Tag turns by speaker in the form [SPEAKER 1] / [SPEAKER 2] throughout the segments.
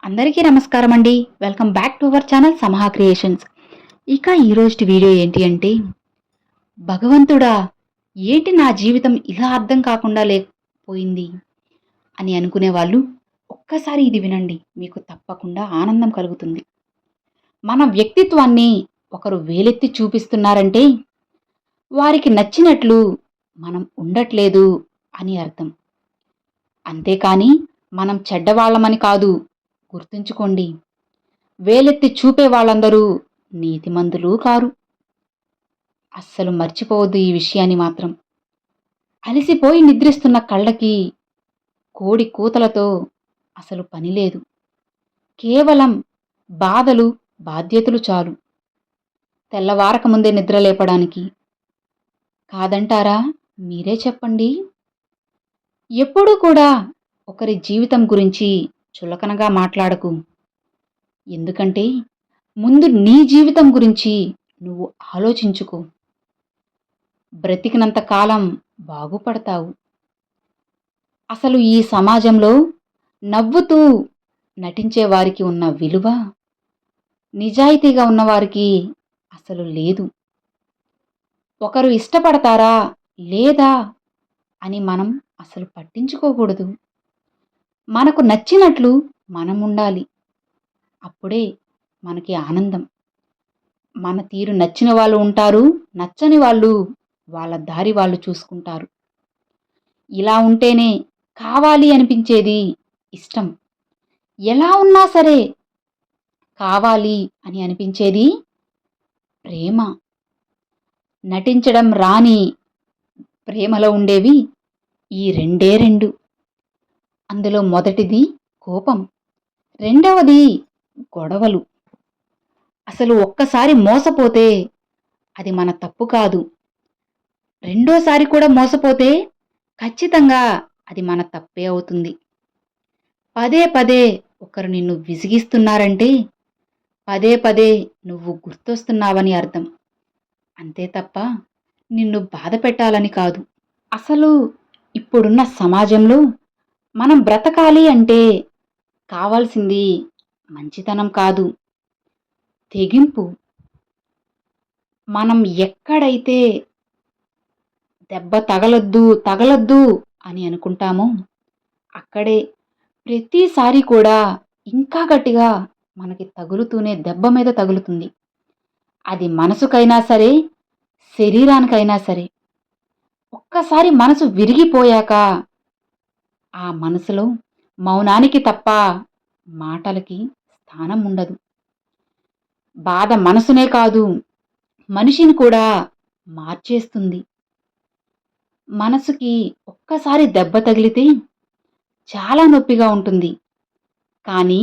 [SPEAKER 1] అందరికీ నమస్కారం అండి. Welcome back to our channel Samaha creations. ఇక ఈరోజు వీడియో ఏంటి అంటే, భగవంతుడా, ఏంటి నా జీవితం ఇలా అర్థం కాకుండా లేకపోయింది అని అనుకునే వాళ్ళు ఒక్కసారి ఇది వినండి. మీకు తప్పకుండా ఆనందం కలుగుతుంది. మన వ్యక్తిత్వాన్ని ఒకరు వేలెత్తి చూపిస్తున్నారంటే వారికి నచ్చినట్లు మనం ఉండట్లేదు అని అర్థం. అంతేకాని మనం చెడ్డవాళ్ళమని కాదు. గుర్తుంచుకోండి, వేలెత్తి చూపే వాళ్ళందరూ నీతిమంతులు కారు. అస్సలు మర్చిపోవద్దు ఈ విషయాన్ని మాత్రం. అలసిపోయి నిద్రిస్తున్న కళ్ళకి కోడి కూతలతో అసలు పనిలేదు. కేవలం బాధలు, బాధ్యతలు చాలు తెల్లవారక ముందే నిద్ర లేపడానికి. కాదంటారా? మీరే చెప్పండి. ఎప్పుడూ కూడా ఒకరి జీవితం గురించి చులకనగా మాట్లాడకు. ఎందుకంటే ముందు నీ జీవితం గురించి నువ్వు ఆలోచించుకో. బ్రతికినంత కాలం బాగుపడతావు. అసలు ఈ సమాజంలో నవ్వుతూ నటించే వారికి ఉన్న విలువ, నిజాయితీగా ఉన్నవారికి అసలు లేదు. ఒకరు ఇష్టపడతారా లేదా అని మనం అసలు పట్టించుకోకూడదు. మనకు నచ్చినట్లు మనం ఉండాలి. అప్పుడే మనకి ఆనందం. మన తీరు నచ్చిన వాళ్ళు ఉంటారు, నచ్చని వాళ్ళు వాళ్ళ దారి వాళ్ళు చూసుకుంటారు. ఇలా ఉంటేనే కావాలి అనిపించేది ఇష్టం. ఎలా ఉన్నా సరే కావాలి అని అనిపించేది ప్రేమ. నటించడం రాని ప్రేమలో ఉండేవి ఈ రెండే రెండు. అందులో మొదటిది కోపం, రెండవది గొడవలు. అసలు ఒక్కసారి మోసపోతే అది మన తప్పు కాదు. రెండోసారి కూడా మోసపోతే ఖచ్చితంగా అది మన తప్పే అవుతుంది. పదే పదే ఒకరు నిన్ను విసిగిస్తున్నారంటే పదే పదే నువ్వు గుర్తొస్తున్నావని అర్థం. అంతే తప్ప నిన్ను బాధ పెట్టాలని కాదు. అసలు ఇప్పుడున్న సమాజంలో మనం బ్రతకాలి అంటే కావాల్సింది మంచితనం కాదు, తెగింపు. మనం ఎక్కడైతే దెబ్బ తగలొద్దు తగలొద్దు అని అనుకుంటామో అక్కడే ప్రతిసారి కూడా ఇంకా గట్టిగా మనకి తగులుతూనే దెబ్బ మీద తగులుతుంది. అది మనసుకైనా సరే, శరీరానికైనా సరే. ఒక్కసారి మనసు విరిగిపోయాక ఆ మనసులో మౌనానికి తప్ప మాటలకి స్థానం ఉండదు. బాధ మనసునే కాదు, మనిషిని కూడా మార్చేస్తుంది. మనసుకి ఒక్కసారి దెబ్బ తగిలితే చాలా నొప్పిగా ఉంటుంది. కానీ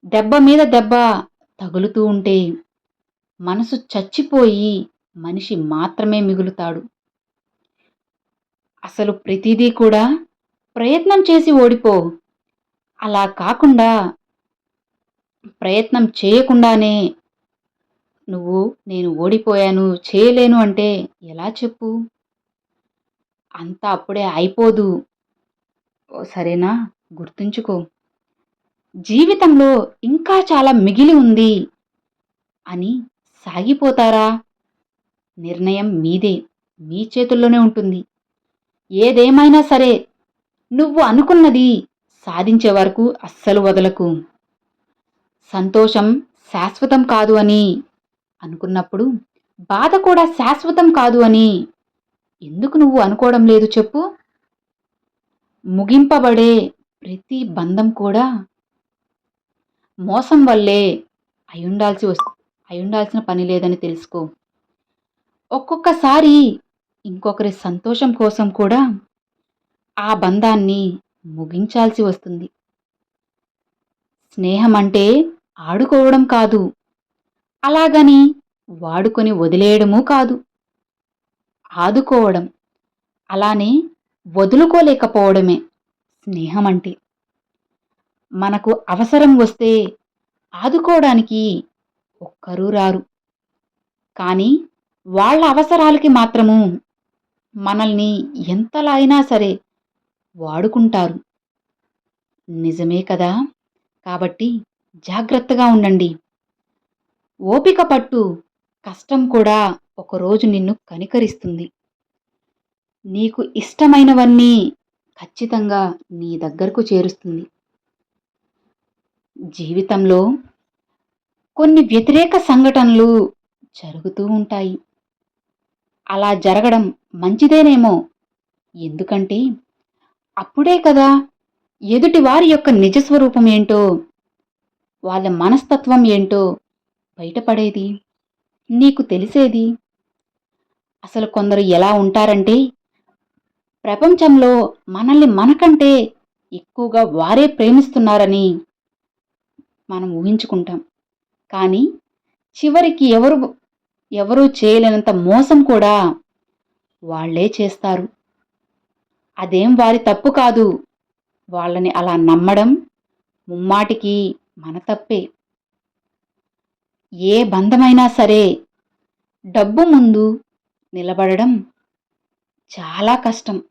[SPEAKER 1] దెబ్బ మీద దెబ్బ తగులుతూ ఉంటే మనసు చచ్చిపోయి మనిషి మాత్రమే మిగులుతాడు. అసలు ప్రతిదీ కూడా ప్రయత్నం చేసి ఓడిపో. అలా కాకుండా ప్రయత్నం చేయకుండానే నువ్వు నేను ఓడిపోయాను, చేయలేను అంటే ఎలా చెప్పు? అంతా అప్పుడే అయిపోదు. సరేనా? గుర్తుంచుకో. జీవితంలో ఇంకా చాలా మిగిలి ఉంది అని సాగిపోతారా? నిర్ణయం మీదే, మీ చేతుల్లోనే ఉంటుంది. ఏదేమైనా సరే నువ్వు అనుకున్నది సాధించే వరకు అస్సలు వదలకు. సంతోషం శాశ్వతం కాదు అని అనుకున్నప్పుడు బాధ కూడా శాశ్వతం కాదు అని ఎందుకు నువ్వు అనుకోవడం లేదు చెప్పు? ముగింపబడే ప్రతి బంధం కూడా మోసం వల్లే అయుండాల్సిన పని లేదని తెలుసుకో. ఒక్కొక్కసారి ఇంకొకరి సంతోషం కోసం కూడా ఆ బంధాన్ని ముగించాల్సి వస్తుంది. స్నేహం అంటే ఆడుకోవడం కాదు, అలాగని వాడుకొని వదిలేయడమూ కాదు. ఆదుకోవడం, అలానే వదులుకోలేకపోవడమే స్నేహం అంటే. మనకు అవసరం వస్తే ఆదుకోవడానికి ఒక్కరూ రారు. కానీ వాళ్ళ అవసరాలకి మాత్రము మనల్ని ఎంతలా అయినా సరే వాడుకుంటారు. నిజమే కదా? కాబట్టి జాగ్రత్తగా ఉండండి. ఓపిక పట్టు. కష్టం కూడా ఒకరోజు నిన్ను కనికరిస్తుంది. నీకు ఇష్టమైనవన్నీ ఖచ్చితంగా నీ దగ్గరకు చేరుస్తుంది. జీవితంలో కొన్ని వ్యతిరేక సంఘటనలు జరుగుతూ ఉంటాయి. అలా జరగడం మంచిదేనేమో. ఎందుకంటే అప్పుడే కదా ఎదుటి వారి యొక్క నిజస్వరూపం ఏంటో, వాళ్ళ మనస్తత్వం ఏంటో బయటపడేది, నీకు తెలిసేది. అసలు కొందరు ఎలా ఉంటారంటే, ప్రపంచంలో మనల్ని మనకంటే ఎక్కువగా వారే ప్రేమిస్తున్నారని మనం ఊహించుకుంటాం. కానీ చివరికి ఎవరూ చేయలేనంత మోసం కూడా వాళ్ళే చేస్తారు. అదేం వారి తప్పు కాదు. వాళ్ళని అలా నమ్మడం ముమ్మాటికి మన తప్పే. ఏ బంధమైనా సరే డబ్బు ముందు నిలబడడం చాలా కష్టం.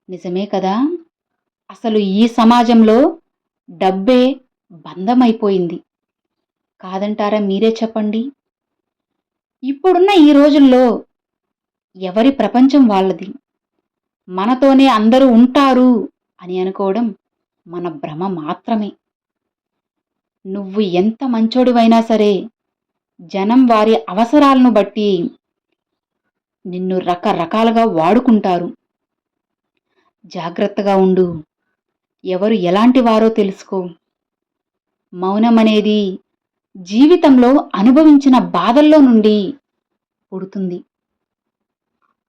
[SPEAKER 1] నిజమే కదా? అసలు ఈ సమాజంలో డబ్బే బంధమైపోయింది. కాదంటారా మీరే చెప్పండి? ఇప్పుడున్న ఈ రోజుల్లో ఎవరి ప్రపంచం వాళ్ళది. మనతోనే అందరూ ఉంటారు అని అనుకోవడం మన భ్రమ మాత్రమే. నువ్వు ఎంత మంచోడివైనా సరే జనం వారి అవసరాలను బట్టి నిన్ను రకరకాలుగా వాడుకుంటారు. జాగ్రత్తగా ఉండు. ఎవరు ఎలాంటి వారో తెలుసుకో. మౌనమనేది జీవితంలో అనుభవించిన బాధల్లో నుండి పుడుతుంది.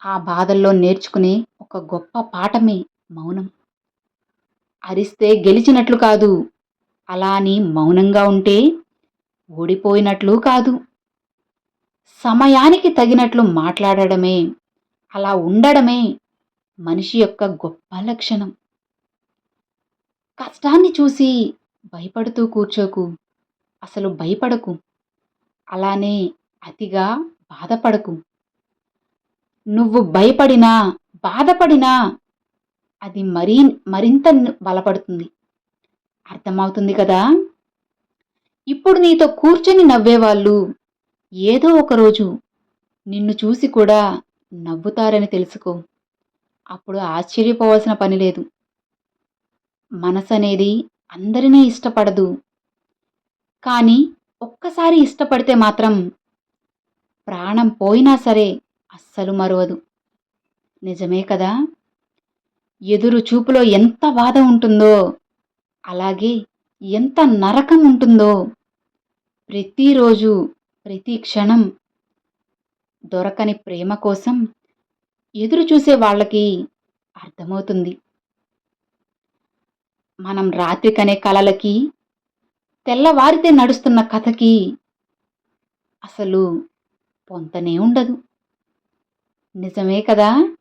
[SPEAKER 1] ఆ బాధల్లో నేర్చుకునే ఒక గొప్ప పాఠమే మౌనం. అరిస్తే గెలిచినట్లు కాదు, అలా అని మౌనంగా ఉంటే ఓడిపోయినట్లు కాదు. సమయానికి తగినట్లు మాట్లాడడమే, అలా ఉండడమే మనిషి యొక్క గొప్ప లక్షణం. కష్టాన్ని చూసి భయపడుతూ కూర్చోకు. అసలు భయపడకు. అలానే అతిగా బాధపడకు. నువ్వు భయపడినా, బాధపడినా అది మరింత బలపడుతుంది. అర్థమవుతుంది కదా? ఇప్పుడు నీతో కూర్చొని నవ్వేవాళ్ళు ఏదో ఒకరోజు నిన్ను చూసి కూడా నవ్వుతారని తెలుసుకో. అప్పుడు ఆశ్చర్యపోవాల్సిన పని లేదు. మనసనేది అందరినీ ఇష్టపడదు. కానీ ఒక్కసారి ఇష్టపడితే మాత్రం ప్రాణం పోయినా సరే అస్సలు మరువదు. నిజమే కదా? ఎదురు చూపులో ఎంత బాధ ఉంటుందో, అలాగే ఎంత నరకం ఉంటుందో ప్రతిరోజు, ప్రతి క్షణం దొరకని ప్రేమ కోసం ఎదురు చూసే వాళ్ళకి అర్థమవుతుంది. మనం రాత్రి కనే కలలకి, తెల్లవారితే నడుస్తున్న కథకి అసలు పొంతనే ఉండదు. నిజమే కదా?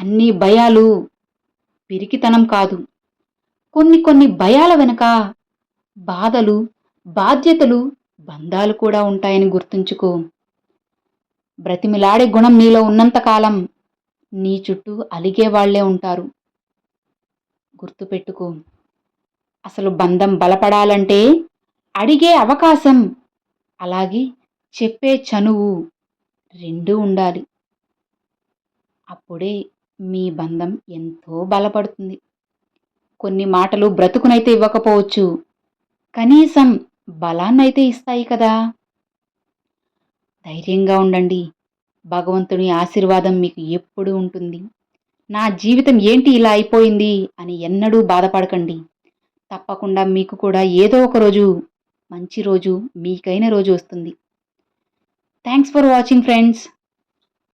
[SPEAKER 1] అన్ని భయాలు పిరికితనం కాదు. కొన్ని భయాల వెనుక బాధలు, బాధ్యతలు, బంధాలు కూడా ఉంటాయని గుర్తుంచుకో. బ్రతిమిలాడే గుణం నీలో ఉన్నంతకాలం నీ చుట్టూ అలిగే వాళ్లే ఉంటారు. గుర్తుపెట్టుకో. అసలు బంధం బలపడాలంటే అడిగే అవకాశం, అలాగే చెప్పే చనువు రెండూ ఉండాలి. అప్పుడే మీ బంధం ఎంతో బలపడుతుంది. కొన్ని మాటలు బ్రతుకునైతే ఇవ్వకపోవచ్చు, కనీసం బలాన్నైతే ఇస్తాయి కదా. ధైర్యంగా ఉండండి. భగవంతుని ఆశీర్వాదం మీకు ఎప్పుడూ ఉంటుంది. నా జీవితం ఏంటి ఇలా అయిపోయింది అని ఎన్నడూ బాధపడకండి. తప్పకుండా మీకు కూడా ఏదో ఒక రోజు మంచి రోజు, మీకైన రోజు వస్తుంది. Thanks for watching friends.